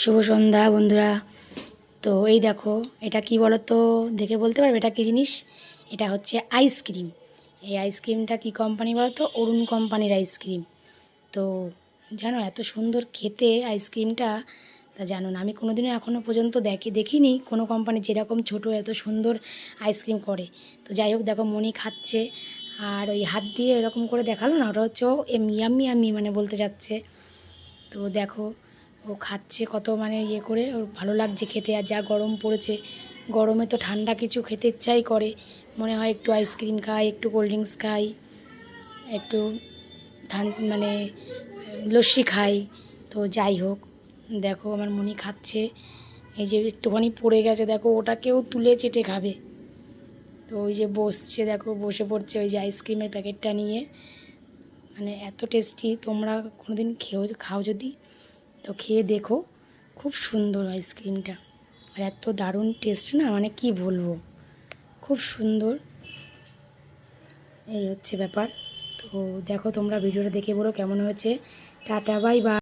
শুভ সন্ধ্যা বন্ধুরা। তো এই দেখো, এটা কি বলো তো, দেখে বলতে পারবে এটা কী জিনিস? এটা হচ্ছে আইসক্রিম। এই আইসক্রিমটা কি কোম্পানি বলো তো? অরুণ কোম্পানির আইসক্রিম। তো জানো এত সুন্দর খেতে আইসক্রিমটা, তা জানো না, আমি কোনোদিনও এখনও পর্যন্ত দেখিনি কোনো কোম্পানি যেরকম ছোট এত সুন্দর আইসক্রিম করে। তো যাই হোক, দেখো মনি খাচ্ছে, আর ওই হাত দিয়ে এরকম করে দেখালো না, ওটা হচ্ছে ও ইয়াম্মি ইয়াম্মি মানে বলতে যাচ্ছে। তো দেখো ও খাচ্ছে কত মানে ইয়ে করে, ওর ভালো লাগছে খেতে। আর যা গরম পড়েছে, গরমে তো ঠান্ডা কিছু খেতে ইচ্ছাই করে, মনে হয় একটু আইসক্রিম খাই, একটু কোল্ড ড্রিঙ্কস খাই, একটু মানে লস্যি খাই। তো যাই হোক, দেখো আমার মনি খাচ্ছে। এই যে একটুখানি পড়ে গেছে, দেখো ওটাকেও তুলে চেটে খাবে। তো ওই যে বসছে, দেখো বসে পড়ছে ওই যে আইসক্রিমের প্যাকেটটা নিয়ে। মানে এত টেস্টি, তোমরা কোনোদিন খাও যদি, তো খেয়ে দেখো, খুব সুন্দর আইসক্রিমটা। আর এত দারুণ টেস্ট না, মানে কি বলবো, খুব সুন্দর। এই হচ্ছে ব্যাপার। তো দেখো তোমরা ভিডিওটা দেখে বলো কেমন হয়েছে। Tata, bye bye.